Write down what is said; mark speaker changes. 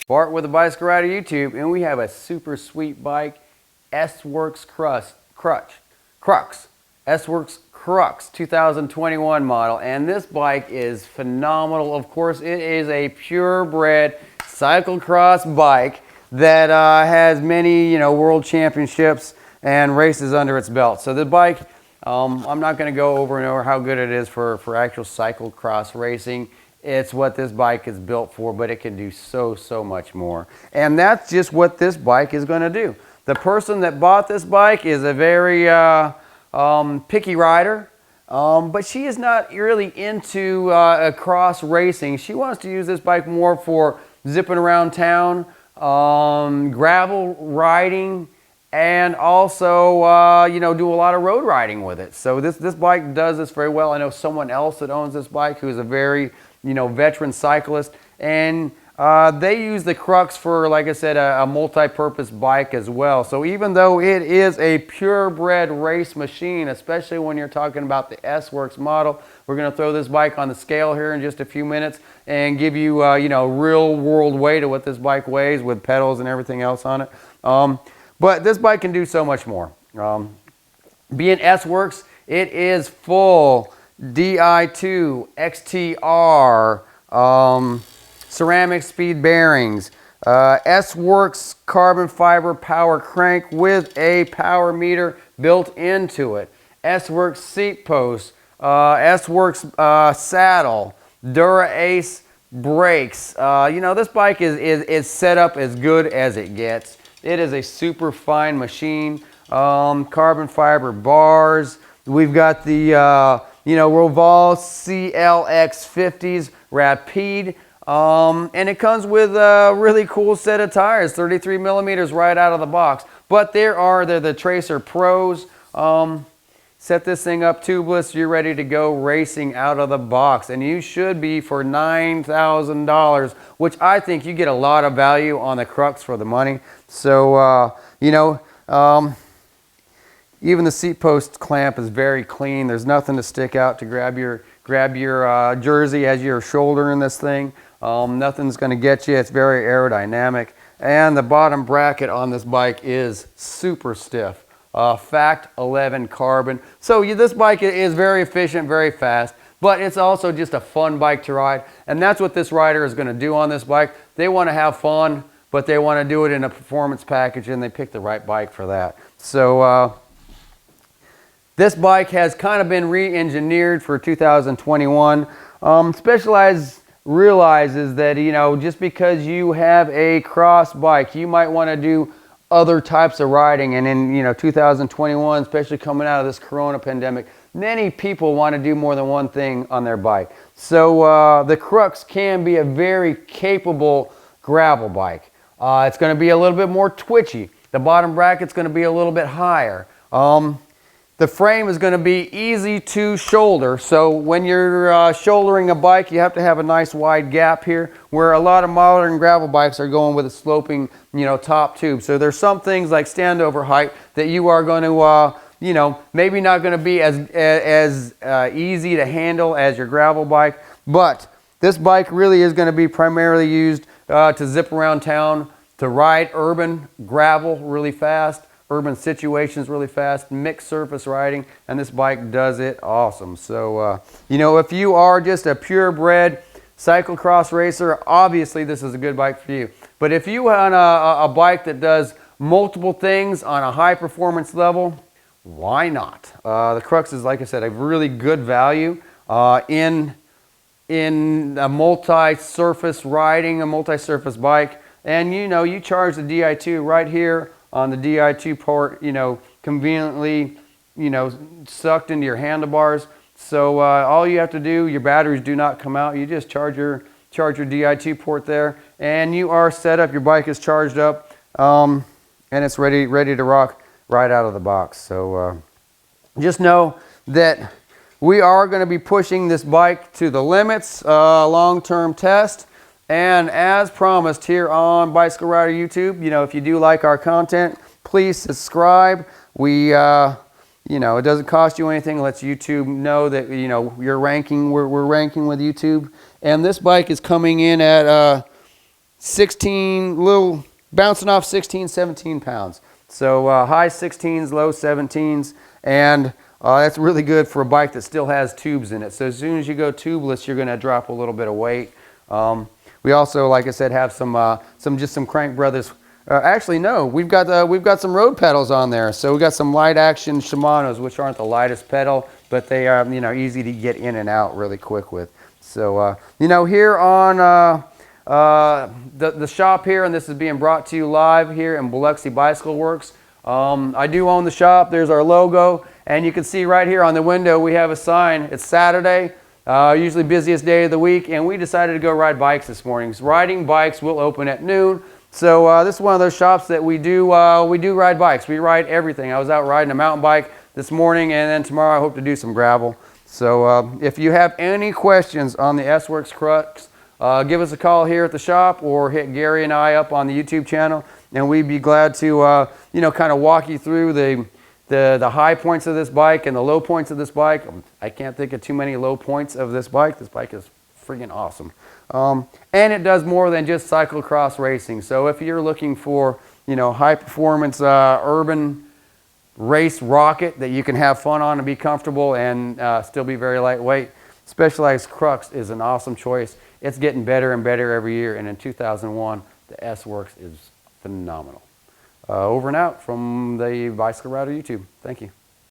Speaker 1: Bart with the Bicycle Rider YouTube, and we have a super sweet bike, S-Works Crux. S-Works Crux 2021 model, and this bike is phenomenal. Of course, it is a purebred cyclocross bike that has many, world championships and races under its belt. So the bike, I'm not going to go over and over how good it is for actual cyclocross racing. It's what this bike is built for, but it can do so much more. And that's just what this bike is going to do. The person that bought this bike is a very picky rider, but she is not really into cross racing. She wants to use this bike more for zipping around town, gravel riding, and also do a lot of road riding with it. So this bike does this very well. I know someone else that owns this bike who's a very veteran cyclist, and they use the Crux for, like I said, a multi-purpose bike as well. So even though it is a purebred race machine, especially when you're talking about the S-Works model, we're going to throw this bike on the scale here in just a few minutes and give you, real world weight of what this bike weighs with pedals and everything else on it. But this bike can do so much more. Being S-Works, it is full Di2 XTR ceramic speed bearings, S-Works carbon fiber power crank with a power meter built into it, S-Works seat post, S-Works saddle, Dura-Ace brakes. This bike is set up as good as it gets. It is a super fine machine. Carbon fiber bars. We've got the Roval CLX 50s Rapide. And it comes with a really cool set of tires, 33 millimeters right out of the box. But they're the Tracer Pros. Set this thing up tubeless, you're ready to go racing out of the box. And you should be for $9,000, which I think you get a lot of value on the Crux for the money. So, even the seat post clamp is very clean. There's nothing to stick out to grab your jersey as you're shouldering this thing. Nothing's going to get you. It's very aerodynamic. And the bottom bracket on this bike is super stiff. Fact 11 carbon. So this bike is very efficient, very fast, but it's also just a fun bike to ride. And that's what this rider is going to do on this bike. They want to have fun, but they want to do it in a performance package, and they pick the right bike for that. So this bike has kind of been re-engineered for 2021. Specialized realizes that, just because you have a cross bike, you might want to do other types of riding. And in 2021, especially coming out of this corona pandemic, many people want to do more than one thing on their bike. So the Crux can be a very capable gravel bike. It's going to be a little bit more twitchy. The bottom bracket's going to be a little bit higher. The frame is going to be easy to shoulder. So when you're shouldering a bike, you have to have a nice wide gap here, where a lot of modern gravel bikes are going with a sloping, top tube. So there's some things like standover height that you are going to, maybe not going to be as easy to handle as your gravel bike. But this bike really is going to be primarily used to zip around town, to ride urban gravel really fast, urban situations really fast, mixed surface riding, and this bike does it awesome. So, if you are just a purebred cyclocross racer, obviously this is a good bike for you. But if you want a bike that does multiple things on a high performance level, why not? The Crux is, like I said, a really good value in a multi-surface riding, a multi-surface bike. And you charge the Di2 right here on the Di2 port, conveniently, sucked into your handlebars. So all you have to do, your batteries do not come out. You just charge your Di2 port there, and you are set up. Your bike is charged up, and it's ready to rock right out of the box. So just know that we are going to be pushing this bike to the limits, long-term test. And as promised here on Bicycle Rider YouTube, if you do like our content, please subscribe. We, it doesn't cost you anything. It lets YouTube know that, you're ranking. We're ranking with YouTube. And this bike is coming in at 16, little bouncing off 16, 17 pounds. So high 16s, low 17s, and that's really good for a bike that still has tubes in it. So as soon as you go tubeless, you're going to drop a little bit of weight. We also, like I said, have some Crank Brothers. Actually, no, we've got some road pedals on there. So we've got some light action Shimanos, which aren't the lightest pedal, but they are, you know, easy to get in and out really quick with. So you know, here on the shop here, and this is being brought to you live here in Biloxi Bicycle Works. I do own the shop. There's our logo, and you can see right here on the window we have a sign. It's Saturday, usually busiest day of the week, and we decided to go ride bikes this morning. Riding bikes will open at noon. So this is one of those shops that we do ride bikes. We ride everything. I was out riding a mountain bike this morning, and then tomorrow I hope to do some gravel. So if you have any questions on the S-Works Crux, give us a call here at the shop or hit Gary and I up on the YouTube channel, and we'd be glad to you know, kind of walk you through the high points of this bike and the low points of this bike. I can't think of too many low points of this bike. This bike is freaking awesome. And it does more than just cyclocross racing. So if you're looking for, you know, high performance urban race rocket that you can have fun on and be comfortable and still be very lightweight, Specialized Crux is an awesome choice. It's getting better and better every year, and in 2001 the S-Works is phenomenal. Over and out from the Bicycle Rider YouTube. Thank you.